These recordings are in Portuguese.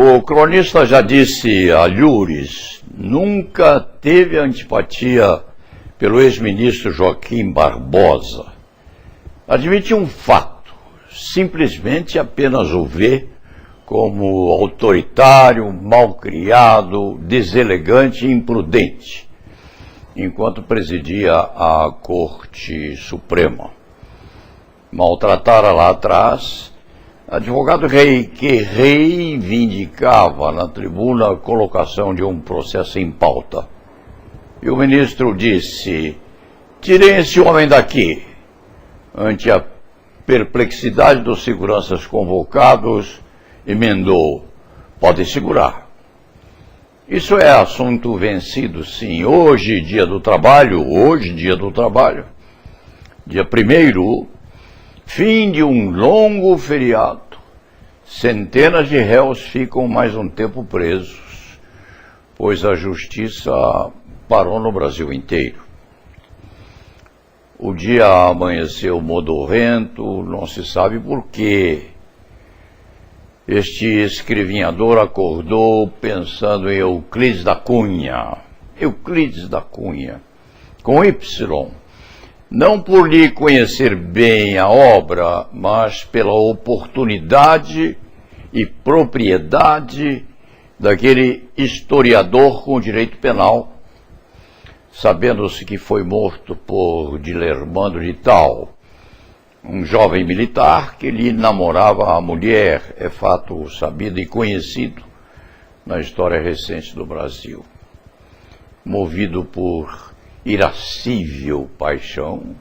O cronista já disse a Lures, nunca teve antipatia pelo ex-ministro Joaquim Barbosa. Admite um fato, simplesmente apenas o vê como autoritário, malcriado, deselegante e imprudente, enquanto presidia a Corte Suprema. Maltratara lá atrás advogado que reivindicava na tribuna a colocação de um processo em pauta. E o ministro disse: tirem esse homem daqui. Ante a perplexidade dos seguranças convocados, emendou: podem segurar. Isso é assunto vencido, sim. Hoje, dia do trabalho, dia 1º, fim de um longo feriado. Centenas de réus ficam mais um tempo presos, pois a justiça parou no Brasil inteiro. O dia amanheceu modorrento, não se sabe por quê. Este escrevinhador acordou pensando em Euclides da Cunha, com Y, não por lhe conhecer bem a obra, mas pela oportunidade e propriedade daquele historiador com direito penal, sabendo-se que foi morto por Dilermando de Tal, um jovem militar que lhe namorava a mulher, é fato sabido e conhecido na história recente do Brasil. Movido por irascível paixão,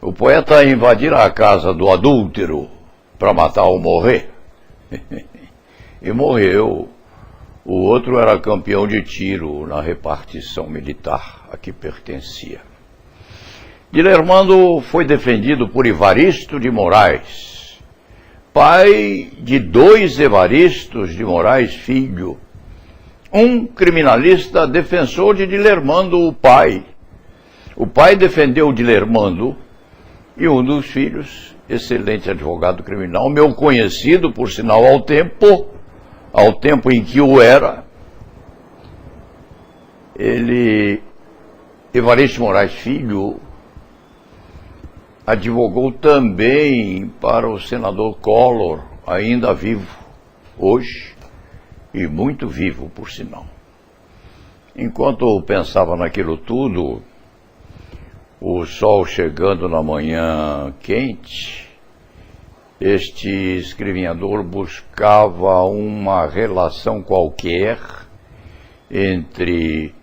o poeta invadira a casa do adúltero para matar ou morrer. E morreu. O outro era campeão de tiro na repartição militar a que pertencia. Dilermando foi defendido por Evaristo de Moraes, pai de 2 Evaristos de Moraes filho, um criminalista defensor de Dilermando, o pai. O pai defendeu Dilermando e um dos filhos, excelente advogado criminal, meu conhecido, por sinal, ao tempo em que o era, Evaristo de Moraes Filho, advogou também para o senador Collor, ainda vivo hoje, e muito vivo, por sinal. Enquanto pensava naquilo tudo, o sol chegando na manhã quente, este escrevinhador buscava uma relação qualquer entre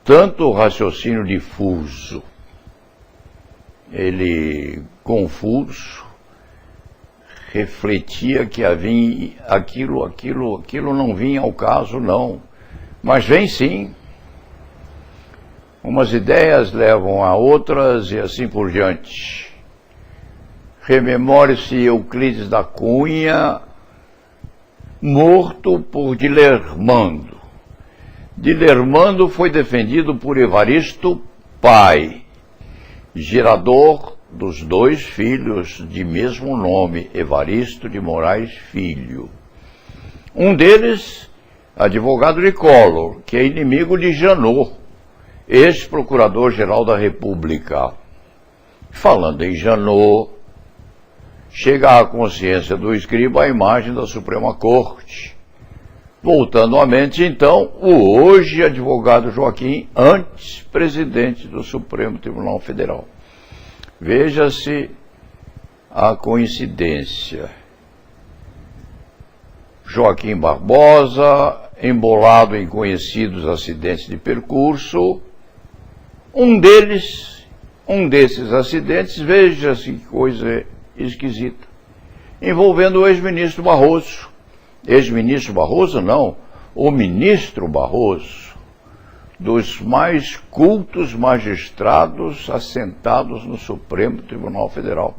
tanto raciocínio difuso. Ele, confuso, refletia que havia aquilo não vinha ao caso, não. Mas vem sim. Umas ideias levam a outras e assim por diante. Rememore-se Euclides da Cunha, morto por Dilermando. Dilermando foi defendido por Evaristo, pai, gerador dos 2 filhos de mesmo nome, Evaristo de Moraes Filho. Um deles, advogado de Collor, que é inimigo de Janot, ex-procurador-geral da República. Falando em Janot, chega à consciência do escriba a imagem da Suprema Corte. Voltando à mente, então, o hoje advogado Joaquim, antes presidente do Supremo Tribunal Federal. Veja-se a coincidência. Joaquim Barbosa, embolado em conhecidos acidentes de percurso. Um desses acidentes, veja-se que coisa esquisita, envolvendo o ex-ministro Barroso. Ex-ministro Barroso, não, o ministro Barroso, dos mais cultos magistrados assentados no Supremo Tribunal Federal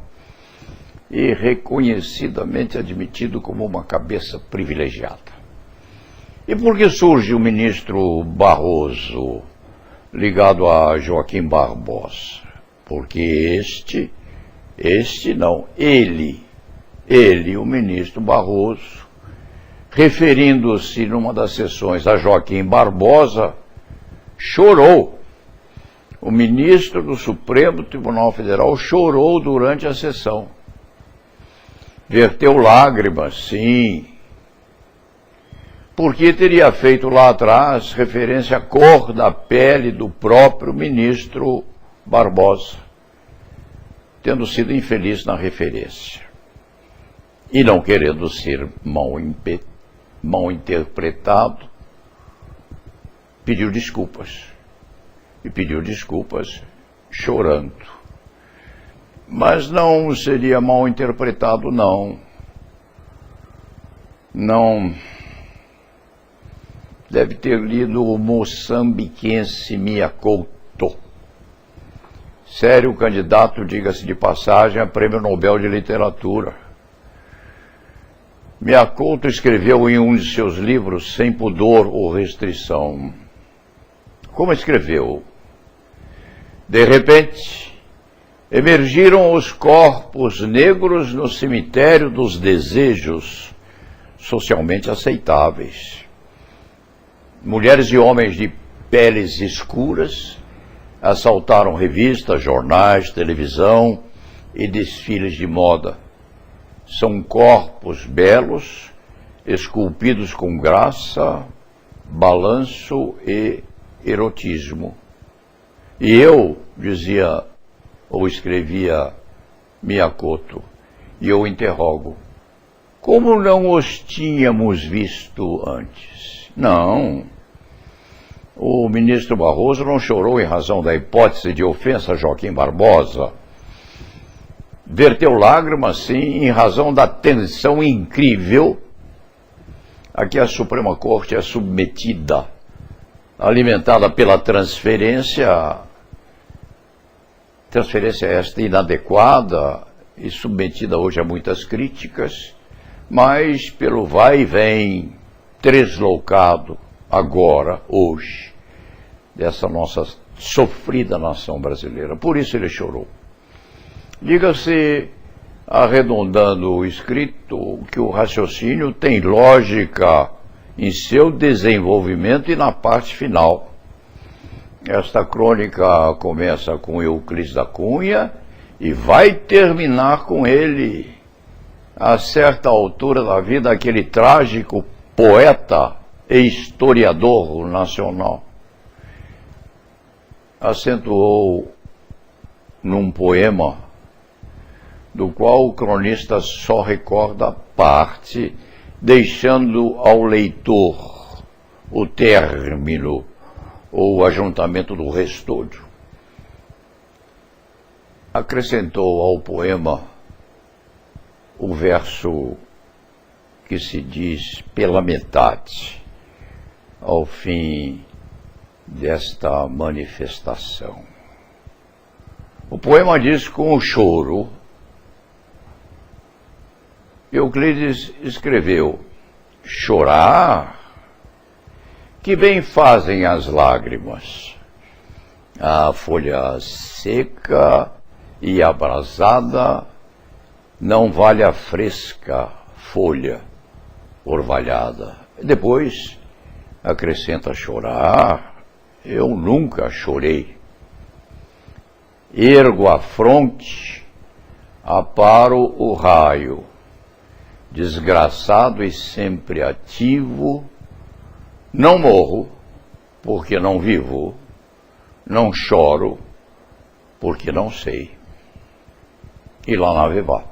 e reconhecidamente admitido como uma cabeça privilegiada. E por que surge o ministro Barroso ligado a Joaquim Barbosa? Porque ele, o ministro Barroso, referindo-se numa das sessões a Joaquim Barbosa, chorou. O ministro do Supremo Tribunal Federal chorou durante a sessão. Verteu lágrimas, sim, porque teria feito lá atrás referência à cor da pele do próprio ministro Barbosa, tendo sido infeliz na referência. E não querendo ser mal interpretado, pediu desculpas. E pediu desculpas chorando. Mas não seria mal interpretado, não. Não. Deve ter lido o moçambiquense Mia Couto. Sério candidato, diga-se de passagem, a Prêmio Nobel de Literatura. Mia Couto escreveu em um de seus livros, Sem Pudor ou Restrição. Como escreveu? De repente, emergiram os corpos negros no cemitério dos desejos socialmente aceitáveis. Mulheres e homens de peles escuras assaltaram revistas, jornais, televisão e desfiles de moda. São corpos belos, esculpidos com graça, balanço e erotismo. E eu, dizia ou escrevia Mia Couto, e eu interrogo, como não os tínhamos visto antes? Não. O ministro Barroso não chorou em razão da hipótese de ofensa a Joaquim Barbosa. Verteu lágrimas, sim, em razão da tensão incrível a que a Suprema Corte é submetida, alimentada pela transferência esta inadequada e submetida hoje a muitas críticas, mas pelo vai e vem deslocado agora, hoje, dessa nossa sofrida nação brasileira. Por isso ele chorou. Diga-se, arredondando o escrito, que o raciocínio tem lógica em seu desenvolvimento e na parte final. Esta crônica começa com Euclides da Cunha e vai terminar com ele, a certa altura da vida, aquele trágico poeta e historiador nacional. Acentuou num poema do qual o cronista só recorda parte, deixando ao leitor o término ou o ajuntamento do restolho. Acrescentou ao poema o verso que se diz pela metade, ao fim desta manifestação. O poema diz com o choro. Euclides escreveu: chorar? Que bem fazem as lágrimas. A folha seca e abrasada não vale a fresca folha orvalhada. Depois acrescenta: chorar? Eu nunca chorei. Ergo a fronte, aparo o raio, desgraçado e sempre ativo, não morro, porque não vivo, não choro, porque não sei. E lá na Vevá.